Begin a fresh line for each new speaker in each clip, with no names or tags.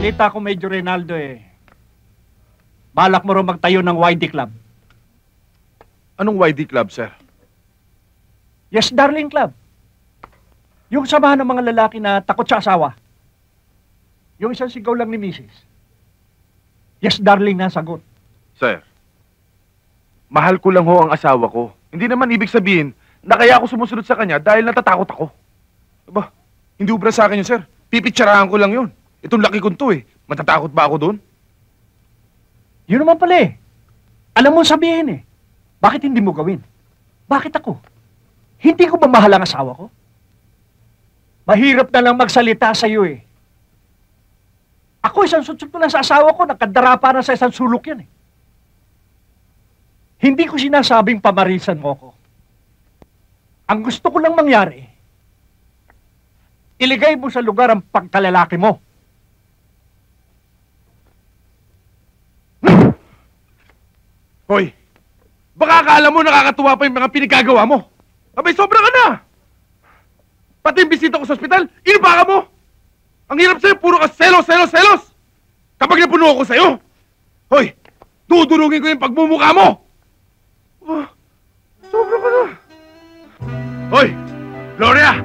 Balita ko, Medyo Reynaldo balak mo rin magtayo ng YD Club.
Anong YD Club, sir?
Yes, Darling Club. Yung samahan ng mga lalaki na takot sa asawa. Yung isang sigaw lang ni Mrs. Yes, Darling na sagot.
Sir, mahal ko lang ho ang asawa ko. Hindi naman ibig sabihin na kaya ako sumusunod sa kanya dahil natatakot ako. Aba, hindi ubra sa akin yun, sir. Pipitsarahan ko lang yun. Itong laki ko to Matatakot ba ako doon?
Yun naman pala Alam mo sabihin Bakit hindi mo gawin? Bakit ako? Hindi ko ba mahal ang asawa ko? Mahirap na lang magsalita sa iyo Ako isang sutsut ko lang sa asawa ko, nakadarapa na sa isang sulok yan Hindi ko sinasabing pamarisan mo ko. Ang gusto ko lang mangyari, iligay mo sa lugar ang pagkalalaki mo.
Hoy, baka akala mo nakakatuwa pa yung mga pinagagawa mo. Abay, sobra ka na! Pati yung bisita ko sa ospital, inuba ka mo! Ang hirap sa'yo, puro ka selos! Kapag napuno ako sa'yo, hoy, dudurungin ko yung pagmumukha mo! Sobra ka na! Hoy, Gloria!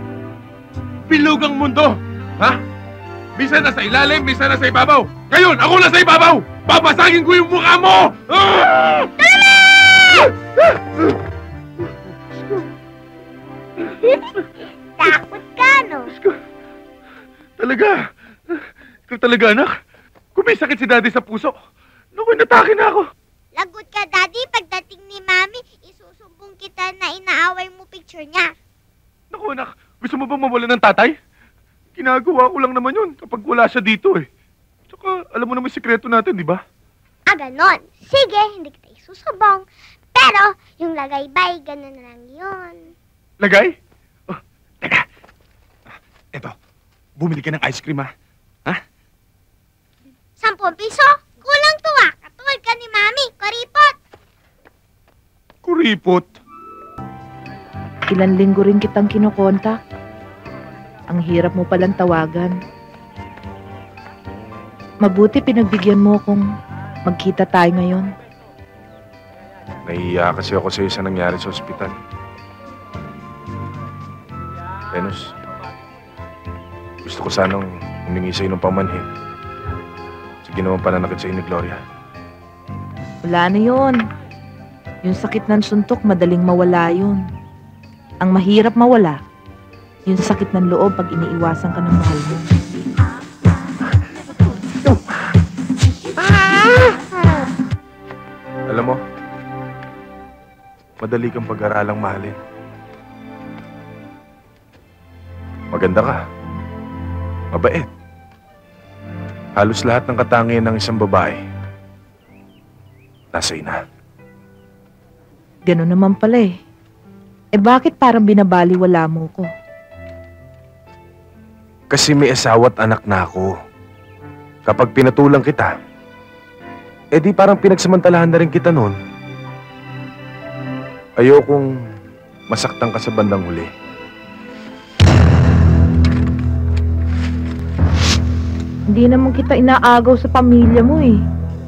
Bilog ang mundo, ha? Bisa na sa ilalim, bisa na sa ibabaw. Ngayon, ako na sa ibabaw! Babasagin ko yung mukha mo!
Takot ka, no?
Talaga? Ikaw talaga, anak? Kung may sakit si Daddy sa puso, naku, natake na ako.
Lagot ka, Daddy. Pagdating ni Mami, isusumbong kita na inaaway mo picture niya.
Naku, anak, gusto mo bang mawala ng tatay? Ginagawa ko lang naman yun kapag wala siya dito Tsaka, alam mo naman yung sikreto natin, di ba?
Ah, ganon. Sige, hindi kita isusubong. Pero, yung lagaybay, ganon na lang yun.
Lagay? Oh, teka. Eto, bumili ka ng ice cream, ha?
10 piso? Kulang to Katulad ka ni Mami. Kuripot.
Kuripot?
Ilang linggo rin kitang kinukontak. Ang hirap mo palang tawagan. Mabuti pinagbigyan mo kung magkita tayo ngayon.
Nahihiya kasi ako sa nangyari sa ospital. Venus, gusto ko sanang humingi sa'yo ng pamanhin sa ginawang pananakit sa'yo ni Gloria.
Wala na yun. Yung sakit ng suntok, madaling mawala yun. Ang mahirap mawala, yung sakit ng loob pag iniiwasan ka ng mahal mo.
Alam mo, madali kang pag-aralang mahalin. Maganda ka. Mabait. Halos lahat ng katangian ng isang babae nasa ina.
Ganun naman pala bakit parang binabaliwala mo ko?
Kasi may asawa at anak na ako. Kapag pinatulang kita, di parang pinagsamantalahan na rin kita noon. Ayokong masaktan ka sa bandang huli.
Hindi naman kita inaagaw sa pamilya mo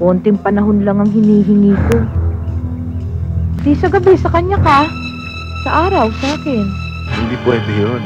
Konting panahon lang ang hinihingi ko. Di sa gabi sa kanya ka. Sa araw sa akin.
Hindi pwede yun.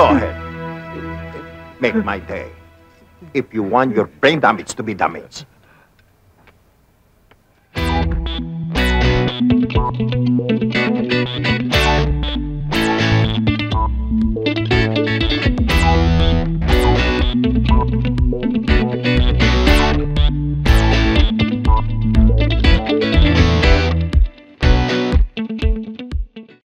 Go ahead. Make my day. If you want your brain damage to be damaged.